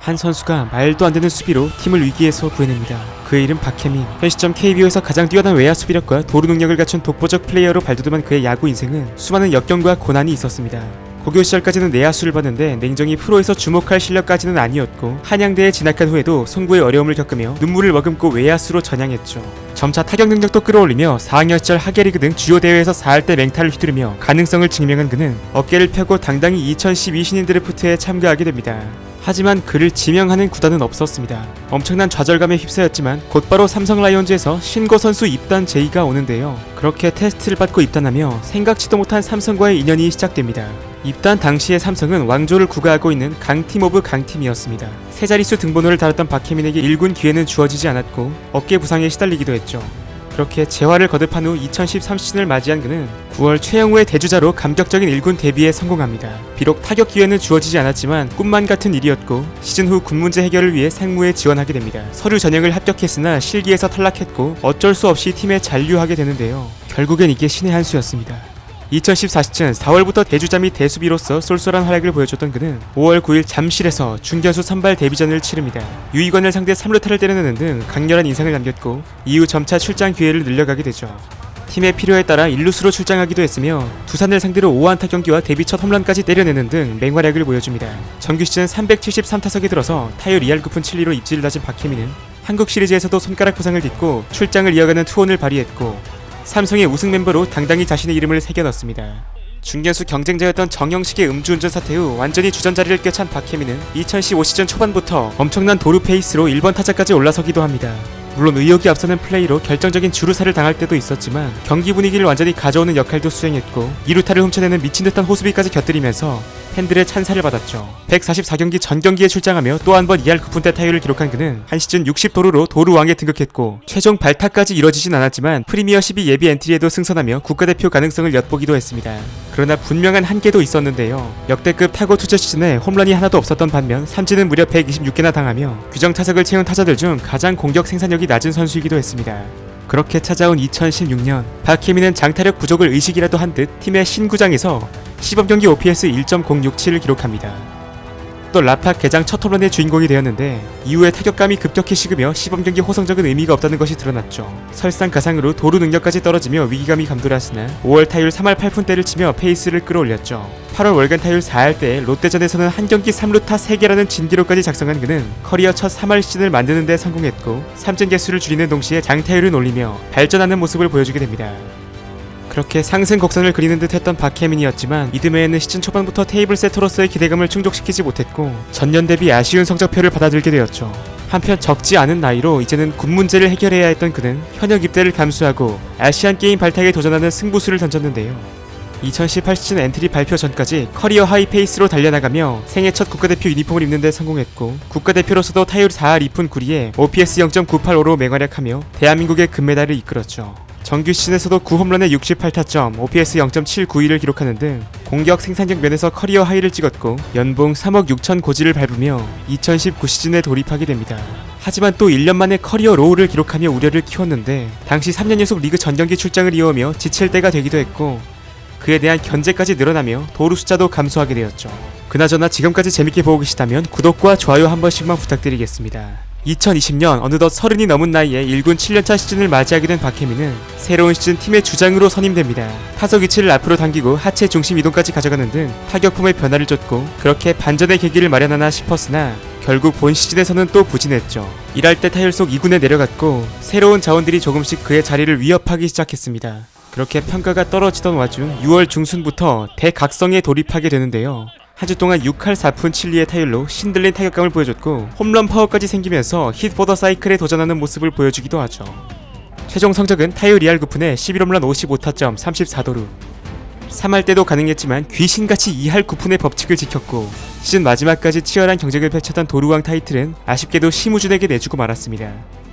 한 선수가 말도 안 되는 수비로 팀을 위기에서 구해냅니다. 그의 이름 박혜민. 현 시점 KBO에서 가장 뛰어난 외야 수비력과 도루 능력을 갖춘 독보적 플레이어로 발돋움한 그의 야구 인생은 수많은 역경과 고난이 있었습니다. 고교 시절까지는 내야수를 봤는데 냉정히 프로에서 주목할 실력까지는 아니었고, 한양대에 진학한 후에도 송구의 어려움을 겪으며 눈물을 머금고 외야수로 전향했죠. 점차 타격 능력도 끌어올리며 4학년 시절 하계리그 등 주요 대회에서 4할대 맹타를 휘두르며 가능성을 증명한 그는 어깨를 펴고 당당히 2012 신인 드래프트에 참가하게 됩니다. 하지만 그를 지명하는 구단은 없었습니다. 엄청난 좌절감에 휩싸였지만 곧바로 삼성 라이온즈에서 신고 선수 입단 제의가 오는데요. 그렇게 테스트를 받고 입단하며 생각지도 못한 삼성과의 인연이 시작됩니다. 입단 당시의 삼성은 왕조를 구가하고 있는 강팀 오브 강팀이었습니다. 세 자릿수 등번호를 달았던 박혜민에게 1군 기회는 주어지지 않았고 어깨 부상에 시달리기도 했죠. 그렇게 재활을 거듭한 후 2013 시즌을 맞이한 그는 9월 최영우의 대주자로 감격적인 1군 데뷔에 성공합니다. 비록 타격 기회는 주어지지 않았지만 꿈만 같은 일이었고, 시즌 후 군 문제 해결을 위해 상무에 지원하게 됩니다. 서류 전형을 합격했으나 실기에서 탈락했고 어쩔 수 없이 팀에 잔류하게 되는데요. 결국엔 이게 신의 한 수였습니다. 2014 시즌 4월부터 대주자 및 대수비로서 쏠쏠한 활약을 보여줬던 그는 5월 9일 잠실에서 중견수 선발 데뷔전을 치릅니다. 유이관을 상대 3루타를 때려내는 등 강렬한 인상을 남겼고, 이후 점차 출장 기회를 늘려가게 되죠. 팀의 필요에 따라 일루수로 출장하기도 했으며 두산을 상대로 5안타 경기와 데뷔 첫 홈런까지 때려내는 등 맹활약을 보여줍니다. 정규 시즌 373타석에 들어서 타율 2할 9푼 7리로 입지를 다진 박혜민은 한국 시리즈에서도 손가락 부상을 딛고 출장을 이어가는 투혼을 발휘했고, 삼성의 우승 멤버로 당당히 자신의 이름을 새겨넣었습니다. 중견수 경쟁자였던 정영식의 음주운전 사태 후 완전히 주전자리를 꿰찬 박혜민은 2015 시즌 초반부터 엄청난 도루 페이스로 1번 타자까지 올라서기도 합니다. 물론 의욕이 앞서는 플레이로 결정적인 주루사를 당할 때도 있었지만 경기 분위기를 완전히 가져오는 역할도 수행했고, 2루타를 훔쳐내는 미친듯한 호수비까지 곁들이면서 팬들의 찬사를 받았죠. 144경기 전 경기에 출장하며 또 한 번 2할 9푼대 타율을 기록한 그는 한 시즌 60도루로 도루왕에 등극했고, 최종 발탁까지 이뤄지진 않았지만 프리미어 12 예비 엔트리에도 승선하며 국가대표 가능성을 엿보기도 했습니다. 그러나 분명한 한계도 있었는데요. 역대급 타고 투자 시즌에 홈런이 하나도 없었던 반면 삼진은 무려 126개나 당하며 규정 타석을 채운 타자들 중 가장 공격 생산력이 낮은 선수이기도 했습니다. 그렇게 찾아온 2016년, 박혜민은 장타력 부족을 의식이라도 한 듯 팀의 신구장에서 시범경기 OPS 1.067을 기록합니다. 또 라팍 개장 첫 홈런의 주인공이 되었는데, 이후에 타격감이 급격히 식으며 시범경기 호성적인 의미가 없다는 것이 드러났죠. 설상가상으로 도루 능력까지 떨어지며 위기감이 감돌았으나 5월 타율 3할 8푼대를 치며 페이스를 끌어올렸죠. 8월 월간 타율 4할때 롯데전에서는 한 경기 3루타 3개라는 진기록까지 작성한 그는 커리어 첫 3할 시즌을 만드는 데 성공했고, 삼진 개수를 줄이는 동시에 장타율을 올리며 발전하는 모습을 보여주게 됩니다. 그렇게 상승 곡선을 그리는 듯 했던 박혜민이었지만 이듬해에는 시즌 초반부터 테이블 세터로서의 기대감을 충족시키지 못했고 전년 대비 아쉬운 성적표를 받아들게 되었죠. 한편 적지 않은 나이로 이제는 군 문제를 해결해야 했던 그는 현역 입대를 감수하고 아시안게임 발탁에 도전하는 승부수를 던졌는데요. 2018 시즌 엔트리 발표 전까지 커리어 하이 페이스로 달려나가며 생애 첫 국가대표 유니폼을 입는 데 성공했고, 국가대표로서도 타율 4할 2푼 9리에 OPS 0.985로 맹활약하며 대한민국의 금메달을 이끌었죠. 정규 시즌에서도 9홈런에 68타점, OPS 0.791을 기록하는 등 공격 생산력 면에서 커리어 하이를 찍었고, 연봉 3억 6천 고지를 밟으며 2019 시즌에 돌입하게 됩니다. 하지만 또 1년 만에 커리어 로우를 기록하며 우려를 키웠는데, 당시 3년 연속 리그 전경기 출장을 이어오며 지칠 때가 되기도 했고, 그에 대한 견제까지 늘어나며 도루 숫자도 감소하게 되었죠. 그나저나 지금까지 재밌게 보고 계시다면 구독과 좋아요 한 번씩만 부탁드리겠습니다. 2020년 어느덧 30이 넘은 나이에 1군 7년차 시즌을 맞이하게 된 박혜민은 새로운 시즌 팀의 주장으로 선임됩니다. 타석 위치를 앞으로 당기고 하체 중심 이동까지 가져가는 등 타격품의 변화를 줬고, 그렇게 반전의 계기를 마련하나 싶었으나 결국 본 시즌에서는 또 부진했죠. 1할 때 타율속 2군에 내려갔고, 새로운 자원들이 조금씩 그의 자리를 위협하기 시작했습니다. 그렇게 평가가 떨어지던 와중 6월 중순부터 대각성에 돌입하게 되는데요. 한 주 동안 6할 4푼 7리의 타율로 신들린 타격감을 보여줬고, 홈런 파워까지 생기면서 hit보더 사이클에 도전하는 모습을 보여주기도 하죠. 최종 성적은 타율 2할 9푼에 11홈런 55타점 34도루. 3할 때도 가능했지만 귀신같이 2할 9푼의 법칙을 지켰고, 시즌 마지막까지 치열한 경쟁을 펼쳤던 도루왕 타이틀은 아쉽게도 심우준에게 내주고 말았습니다.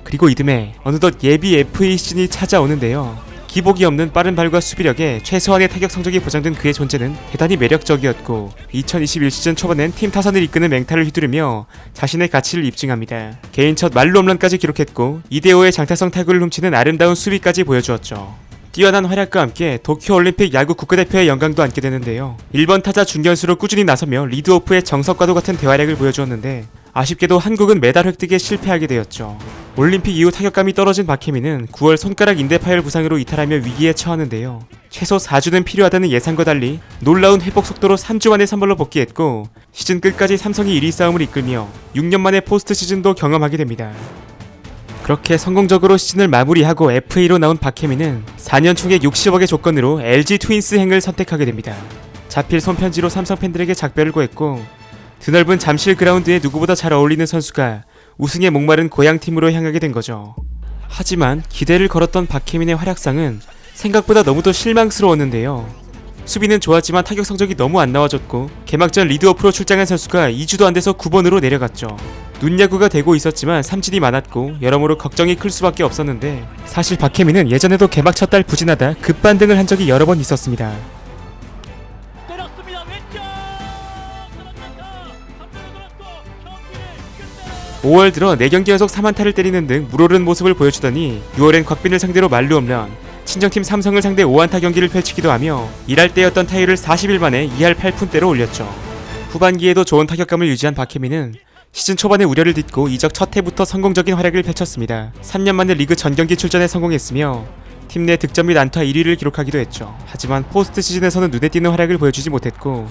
그리고 이듬해 어느덧 예비 FA 시즌이 찾아오는데요. 기복이 없는 빠른 발과 수비력에 최소한의 타격 성적이 보장된 그의 존재는 대단히 매력적이었고, 2021 시즌 초반엔 팀 타선을 이끄는 맹타를 휘두르며 자신의 가치를 입증합니다. 개인 첫 말루 홈런까지 기록했고, 2대5의 장타성 타구를 훔치는 아름다운 수비까지 보여주었죠. 뛰어난 활약과 함께 도쿄올림픽 야구 국가대표의 영광도 안게 되는데요. 1번 타자 중견수로 꾸준히 나서며 리드오프의 정석과도 같은 대활약을 보여주었는데, 아쉽게도 한국은 메달 획득에 실패하게 되었죠. 올림픽 이후 타격감이 떨어진 박혜민은 9월 손가락 인대 파열 부상으로 이탈하며 위기에 처하는데요. 최소 4주는 필요하다는 예상과 달리 놀라운 회복 속도로 3주 만에 선발로 복귀했고 시즌 끝까지 삼성이 1위 싸움을 이끌며 6년 만에 포스트 시즌도 경험하게 됩니다. 그렇게 성공적으로 시즌을 마무리하고 FA로 나온 박혜민은 4년 총액 60억의 조건으로 LG 트윈스 행을 선택하게 됩니다. 자필 손편지로 삼성 팬들에게 작별을 고했고 드넓은 잠실 그라운드에 누구보다 잘 어울리는 선수가 우승에 목마른 고향팀으로 향하게 된 거죠. 하지만 기대를 걸었던 박혜민의 활약상은 생각보다 너무도 실망스러웠는데요. 수비는 좋았지만 타격 성적이 너무 안 나와줬고 개막전 리드오프로 출장한 선수가 2주도 안 돼서 9번으로 내려갔죠. 눈야구가 되고 있었지만 삼진이 많았고 여러모로 걱정이 클 수밖에 없었는데 사실 박혜민은 예전에도 개막 첫 달 부진하다 급반등을 한 적이 여러 번 있었습니다. 5월 들어 4경기 연속 3안타를 때리는 등 물오른 모습을 보여주더니 6월엔 곽빈을 상대로 만루 홈런, 친정팀 삼성을 상대 5안타 경기를 펼치기도 하며 일할 때였던 타율을 40일 만에 2할 8푼대로 올렸죠. 후반기에도 좋은 타격감을 유지한 박혜민은 시즌 초반에 우려를 딛고 이적 첫 해부터 성공적인 활약을 펼쳤습니다. 3년 만에 리그 전경기 출전에 성공했으며 팀 내 득점 및 안타 1위를 기록하기도 했죠. 하지만 포스트 시즌에서는 눈에 띄는 활약을 보여주지 못했고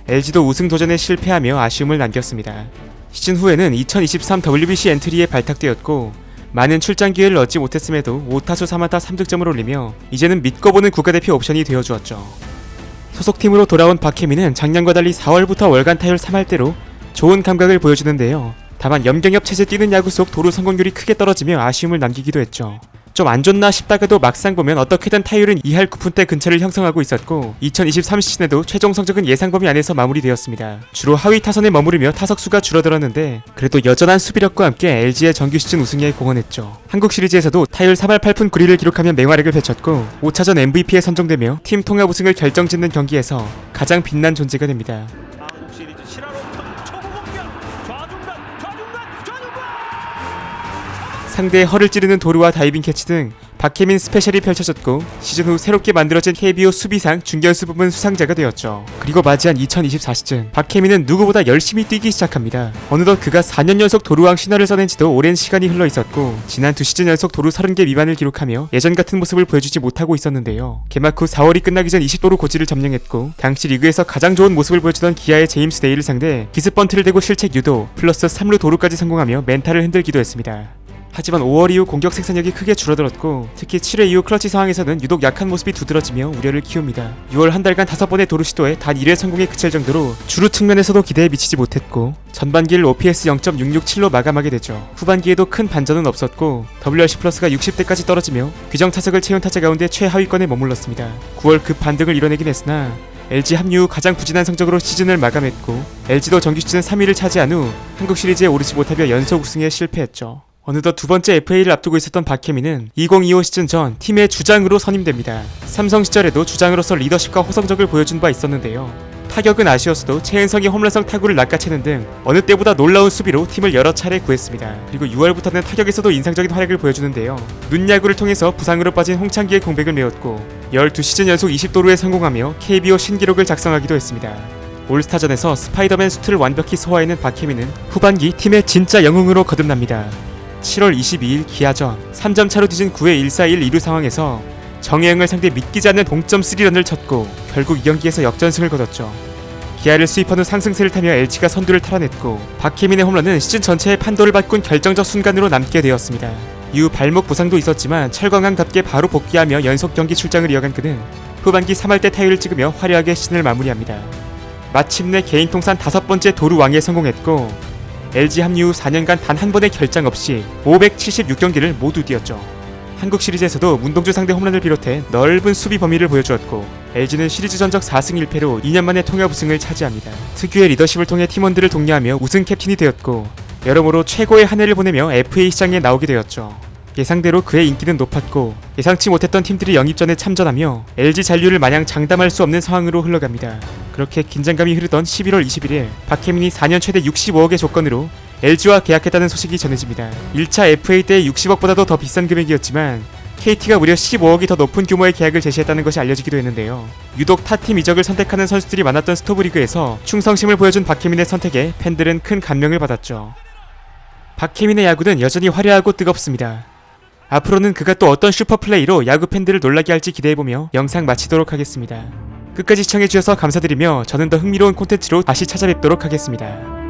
LG도 우승 도전에 실패하며 아쉬움을 남겼습니다. 시즌 후에는 2023 WBC 엔트리에 발탁되었고 많은 출장 기회를 얻지 못했음에도 5타수 3안타 3득점을 올리며 이제는 믿고 보는 국가대표 옵션이 되어주었죠. 소속팀으로 돌아온 박혜민은 작년과 달리 4월부터 월간 타율 3할대로 좋은 감각을 보여주는데요. 다만 염경엽 체제 뛰는 야구 속 도루 성공률이 크게 떨어지며 아쉬움을 남기기도 했죠. 좀 안 좋나 싶다가도 막상 보면 어떻게든 타율은 2할 9푼대 근처를 형성하고 있었고 2023 시즌에도 최종 성적은 예상 범위 안에서 마무리되었습니다. 주로 하위 타선에 머무르며 타석수가 줄어들었는데 그래도 여전한 수비력과 함께 LG의 정규 시즌 우승에 공헌했죠. 한국 시리즈에서도 타율 3할 8푼 9리를 기록하며 맹활약을 펼쳤고 5차전 MVP에 선정되며 팀 통합 우승을 결정짓는 경기에서 가장 빛난 존재가 됩니다. 상대의 허를 찌르는 도루와 다이빙 캐치 등 박혜민 스페셜이 펼쳐졌고 시즌 후 새롭게 만들어진 KBO 수비상 중견수 부문 수상자가 되었죠. 그리고 맞이한 2024 시즌 박혜민은 누구보다 열심히 뛰기 시작합니다. 어느덧 그가 4년 연속 도루왕 신화를 써낸 지도 오랜 시간이 흘러 있었고 지난 2시즌 연속 도루 30개 미만을 기록하며 예전 같은 모습을 보여주지 못하고 있었는데요. 개막 후 4월이 끝나기 전 20도루 고지를 점령했고 당시 리그에서 가장 좋은 모습을 보여주던 기아의 제임스 데이를 상대 기습 번트를 대고 실책 유도 플러스 3루 도루까지 성공하며 멘탈을 흔들기도 했습니다. 하지만 5월 이후 공격 생산력이 크게 줄어들었고 특히 7회 이후 클러치 상황에서는 유독 약한 모습이 두드러지며 우려를 키웁니다. 6월 한 달간 5번의 도루 시도에 단 1회 성공에 그칠 정도로 주루 측면에서도 기대에 미치지 못했고 전반기를 OPS 0.667로 마감하게 되죠. 후반기에도 큰 반전은 없었고 WRC 플러스가 60대까지 떨어지며 규정 타석을 채운 타자 가운데 최하위권에 머물렀습니다. 9월 급 반등을 이뤄내긴 했으나 LG 합류 후 가장 부진한 성적으로 시즌을 마감했고 LG도 정규 시즌 3위를 차지한 후 한국 시리즈에 오르지 못하며 연속 우승에 실패했죠. 어느덧 두 번째 FA를 앞두고 있었던 박혜민은 2025 시즌 전 팀의 주장으로 선임됩니다. 삼성 시절에도 주장으로서 리더십과 호성적을 보여준 바 있었는데요. 타격은 아쉬웠어도 최은성이 홈런성 타구를 낚아채는 등 어느 때보다 놀라운 수비로 팀을 여러 차례 구했습니다. 그리고 6월부터는 타격에서도 인상적인 활약을 보여주는데요. 눈야구를 통해서 부상으로 빠진 홍창기의 공백을 메웠고 12시즌 연속 20도루에 성공하며 KBO 신기록을 작성하기도 했습니다. 올스타전에서 스파이더맨 수트를 완벽히 소화해낸 박혜민은 후반기 팀의 진짜 영웅으로 거듭납니다. 7월 22일 기아전 3점 차로 뒤진 9회 1-4-1 2루 상황에서 정혜영을 상대 믿기지 않는 동점 3런을 쳤고 결국 이 경기에서 역전승을 거뒀죠. 기아를 수입한 후 상승세를 타며 LG가 선두를 탈환했고 박혜민의 홈런은 시즌 전체의 판도를 바꾼 결정적 순간으로 남게 되었습니다. 이후 발목 부상도 있었지만 철광왕답게 바로 복귀하며 연속 경기 출장을 이어간 그는 후반기 3할대 타율을 찍으며 화려하게 시즌을 마무리합니다. 마침내 개인 통산 5번째 도루왕에 성공했고 LG 합류 후 4년간 단 한 번의 결장 없이 576경기를 모두 뛰었죠. 한국 시리즈에서도 문동주 상대 홈런을 비롯해 넓은 수비 범위를 보여주었고 LG는 시리즈 전적 4승 1패로 2년 만에 통합 우승을 차지합니다. 특유의 리더십을 통해 팀원들을 독려하며 우승 캡틴이 되었고 여러모로 최고의 한 해를 보내며 FA 시장에 나오게 되었죠. 예상대로 그의 인기는 높았고 예상치 못했던 팀들이 영입전에 참전하며 LG 잔류를 마냥 장담할 수 없는 상황으로 흘러갑니다. 그렇게 긴장감이 흐르던 11월 21일 박혜민이 4년 최대 65억의 조건으로 LG와 계약했다는 소식이 전해집니다. 1차 FA 때 60억보다도 더 비싼 금액이었지만 KT가 무려 15억이 더 높은 규모의 계약을 제시했다는 것이 알려지기도 했는데요. 유독 타팀 이적을 선택하는 선수들이 많았던 스토브리그에서 충성심을 보여준 박혜민의 선택에 팬들은 큰 감명을 받았죠. 박혜민의 야구는 여전히 화려하고 뜨겁습니다. 앞으로는 그가 또 어떤 슈퍼플레이로 야구 팬들을 놀라게 할지 기대해보며 영상 마치도록 하겠습니다. 끝까지 시청해주셔서 감사드리며 저는 더 흥미로운 콘텐츠로 다시 찾아뵙도록 하겠습니다.